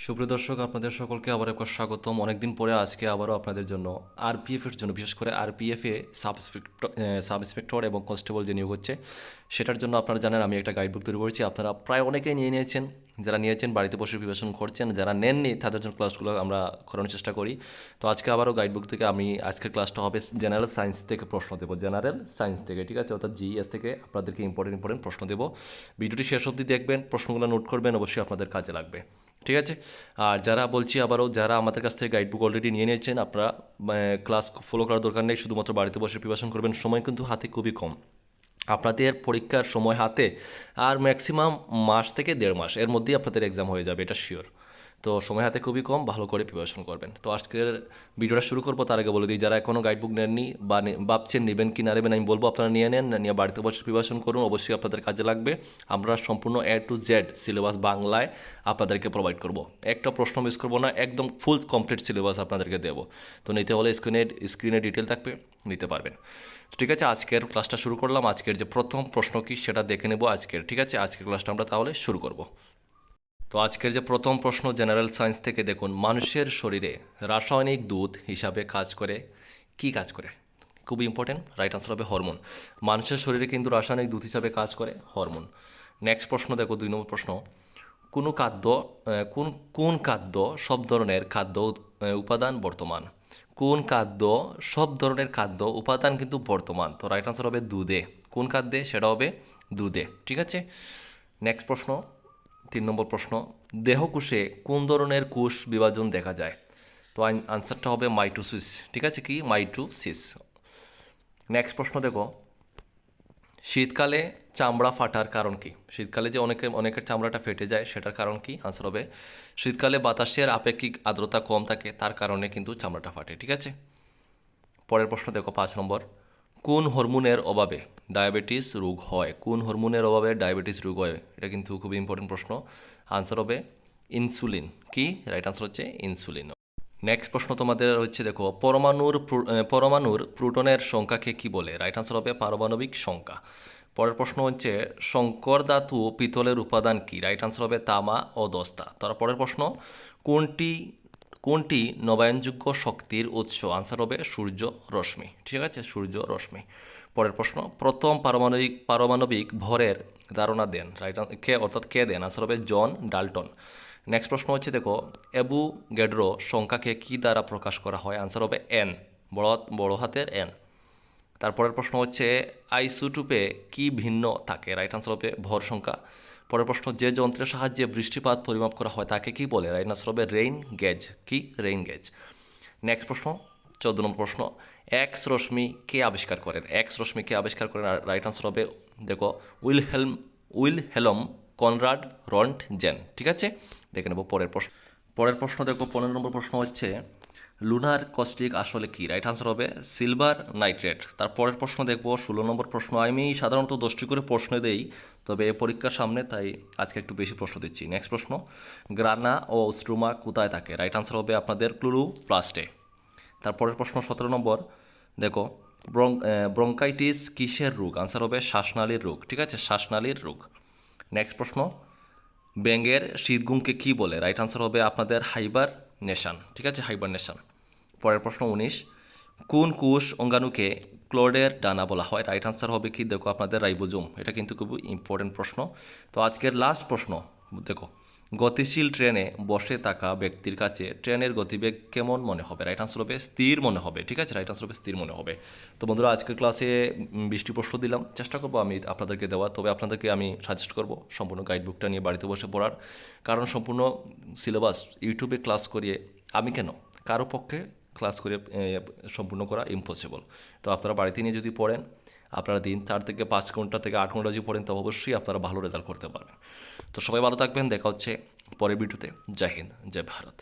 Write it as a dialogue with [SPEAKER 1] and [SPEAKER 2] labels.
[SPEAKER 1] সুপ্রিয় দর্শক, আপনাদের সকলকে আবার একবার স্বাগতম। অনেকদিন পরে আজকে আবারও আপনাদের জন্য আরপিএফের জন্য, বিশেষ করে আরপিএফে সাব ইন্সপেক্টর এবং কনস্টেবল যে নিয়োগ হচ্ছে সেটার জন্য আপনারা জানেন আমি একটা গাইডবুক তৈরি করেছি। আপনারা প্রায় অনেকেই নিয়ে নিয়েছেন, যারা নিয়েছেন বাড়িতে বসে প্রিপারেশন করছেন, যারা নেননি তাদের জন্য ক্লাসগুলো আমরা করানোর চেষ্টা করি। তো আজকে আবারও গাইডবুক থেকে আমি আজকের ক্লাসটা হবে জেনারেল সায়েন্স থেকে প্রশ্ন দেবো, জেনারেল সায়েন্স থেকে, ঠিক আছে, অর্থাৎ জিএস থেকে আপনাদেরকে ইম্পর্টেন্ট প্রশ্ন দেবো। ভিডিওটি শেষ অবধি দেখবেন, প্রশ্নগুলো নোট করবেন, অবশ্যই আপনাদের কাজে লাগবে, ঠিক আছে। আর যারা বলছি আবারও, যারা আমাদের কাছ থেকে গাইডবুক অলরেডি নিয়ে নিয়েছেন, আপনারা ক্লাস ফলো করার দরকার নেই, শুধুমাত্র বাড়িতে বসে প্রিপারেশন করবেন। সময় কিন্তু হাতে খুবই কম, আপনাদের পরীক্ষার সময় হাতে আর ম্যাক্সিমাম মাস থেকে 1.5 মাস এর মধ্যেই আপনাদের এক্সাম হয়ে যাবে, এটা শিওর। তো সময় হাতে খুবই কম, ভালো করে প্রিপারেশন করবেন। তো আজকের ভিডিওটা শুরু করবো, তার আগে বলে দিই, যারা এখনও গাইডবুক নেননি বা ভাবছেন নেবেন কি না নেবেন, আমি বলবো আপনারা নিয়ে নেন, নিয়ে বাড়িতে বসে প্রিপারেশন করুন, অবশ্যই আপনাদের কাজে লাগবে। আমরা সম্পূর্ণ A to Z সিলেবাস বাংলায় আপনাদেরকে প্রোভাইড করব, একটা প্রশ্ন মিস করবো না, একদম ফুল কমপ্লিট সিলেবাস আপনাদেরকে দেবো। তো নিতে হলে স্ক্রিনে ডিটেল থাকবে, নিতে পারবেন। ঠিক আছে, আজকের ক্লাসটা শুরু করলাম। আজকের যে প্রথম প্রশ্ন কি সেটা দেখে নেব আজকের, ঠিক আছে। আজকের ক্লাসটা আমরা তাহলে শুরু করব। তো আজকের যে প্রথম প্রশ্ন জেনারেল সায়েন্স থেকে, দেখুন, মানুষের শরীরে রাসায়নিক দুধ হিসাবে কাজ করে, কি কাজ করে? খুবই ইম্পর্টেন্ট, রাইট আনসার হবে হরমোন। মানুষের শরীরে কিন্তু রাসায়নিক দুধ হিসাবে কাজ করে হরমোন। নেক্সট প্রশ্ন দেখো, 2 নম্বর প্রশ্ন, কোনো খাদ্য কোন কোন খাদ্য সব ধরনের খাদ্য উপাদান বর্তমান? কোন খাদ্য সব ধরনের খাদ্য উপাদান কিন্তু বর্তমান? তো রাইট আনসার হবে দুধে। কোন খাদ্যে? সেটা হবে দুধে, ঠিক আছে। নেক্সট প্রশ্ন, 3 নম্বর প্রশ্ন, দেহকোষে কোন ধরনের কোষ বিভাজন দেখা যায়? তো আনসারটা হবে মাইটোসিস, ঠিক আছে, কি মাইটোসিস। নেক্সট প্রশ্ন দেখো, শীতকালে চামড়া ফাটার কারণ কি? শীতকালে যে অনেকের চামড়াটা ফেটে যায়, সেটার কারণ কি? আনসার হবে শীতকালে বাতাসের আপেক্ষিক আর্দ্রতা কম থাকে, তার কারণে কিন্তু চামড়াটা ফাটে, ঠিক আছে। পরের প্রশ্ন দেখো, 5 নম্বর, কোন হরমোনের অভাবে ডায়াবেটিস রোগ হয়? কোন হরমোনের অভাবে ডায়াবেটিস রোগ হয়? এটা কিন্তু খুবই ইম্পর্টেন্ট প্রশ্ন। আনসার হবে ইনসুলিন। কি? রাইট আনসার হচ্ছে ইনসুলিন। নেক্সট প্রশ্ন তোমাদের হচ্ছে, দেখো, পরমাণুর প্রোটনের সংখ্যাকে কি বলে? রাইট আনসার হবে পারমাণবিক সংখ্যা। পরের প্রশ্ন হচ্ছে, সংকর ধাতু পিতলের উপাদান কি? রাইট আনসার হবে তামা ও দস্তা। তারপরের প্রশ্ন, কোনটি কোনটি নবায়নযোগ্য শক্তির উৎস? আনসার হবে সূর্য রশ্মি, ঠিক আছে, সূর্য রশ্মি। পরের প্রশ্ন, প্রথম পারমাণবিক ভরের ধারণা দেন, অর্থাৎ কে দেন? আনসার হবে জন ডাল্টন। নেক্সট প্রশ্ন হচ্ছে, দেখো, অ্যাভোগাড্রো সংখ্যাকে কি দ্বারা প্রকাশ করা হয়? আনসার হবে এন, বড় হাতের এন। তারপরের প্রশ্ন হচ্ছে, আইসোটোপে কি ভিন্ন থাকে? রাইট আনসার হবে ভর সংখ্যা। পরের প্রশ্ন, যে যন্ত্রের সাহায্যে বৃষ্টিপাত পরিমাপ করা হয় তাকে কি বলে? রাইট আনসার হবে রেইন গেজ। কি? Rain gauge. নেক্সট প্রশ্ন, 14 নম্বর প্রশ্ন, এক্স রশ্মি কে আবিষ্কার করেন? এক্স রশ্মি কে আবিষ্কার করেন? রাইট আনসার হবে, দেখো, উইলহেলম কনরাড রন্টজেন, ঠিক আছে। দেখে নেব পরের প্রশ্ন দেখো, 15 নম্বর প্রশ্ন হচ্ছে, লুনার কস্টিক আসলে কি? রাইট আনসার হবে সিলভার নাইট্রেট। তার পরের প্রশ্ন দেখবো, 16 নম্বর প্রশ্ন। আমি সাধারণত 10টি করে প্রশ্ন দেই, তবে পরীক্ষার সামনে তাই আজকে একটু বেশি প্রশ্ন দিচ্ছি। নেক্সট প্রশ্ন, গ্রানা ও স্ট্রোমা কোথায় থাকে? রাইট আনসার হবে আপনাদের ক্লোরোপ্লাস্টে। তারপরের প্রশ্ন, 17 নম্বর, দেখো, ব্রঙ্কাইটিস কিসের রোগ? আনসার হবে শ্বাসনালীর রোগ, ঠিক আছে, শ্বাসনালীর রোগ। নেক্সট প্রশ্ন, ব্যাঙের শীতঘুমকে কি বলে? রাইট আনসার হবে আপনাদের হাইবারনেশন, ঠিক আছে, হাইবারনেশন। পরের প্রশ্ন 19, কোন কোষ অঙ্গাণুকে ক্লোডের ডানা বলা হয়? রাইট আনসার হবে কি? দেখো, আপনাদের রাইবোজোম। এটা কিন্তু খুবই ইম্পর্টেন্ট প্রশ্ন। তো আজকের লাস্ট প্রশ্ন দেখো, গতিশীল ট্রেনে বসে থাকা ব্যক্তির কাছে ট্রেনের গতিবেগ কেমন মনে হবে? রাইট আনসার হবে স্থির মনে হবে, ঠিক আছে, রাইট আনসার হবে স্থির মনে হবে। তো বন্ধুরা, আজকের ক্লাসে 20টি প্রশ্ন দিলাম, চেষ্টা করবো আমি আপনাদেরকে দেওয়া, তবে আপনাদেরকে আমি সাজেস্ট করবো সম্পূর্ণ গাইডবুকটা নিয়ে বাড়িতে বসে পড়ার, কারণ সম্পূর্ণ সিলেবাস ইউটিউবে ক্লাস করিয়ে আমি কেন, কারো পক্ষে ক্লাস করে সম্পূর্ণ করা ইম্পসিবল। তো আপনারা বাড়িতে নিয়ে যদি পড়েন, আপনারা দিন 4 থেকে 5 ঘন্টা থেকে 8 ঘন্টা যদি পড়েন, তো অবশ্যই আপনারা ভালো রেজাল্ট করতে পারবেন। তো সবাই ভালো থাকবেন, দেখা হচ্ছে পরের ভিডিওতে। জয় হিন্দ, জয় ভারত।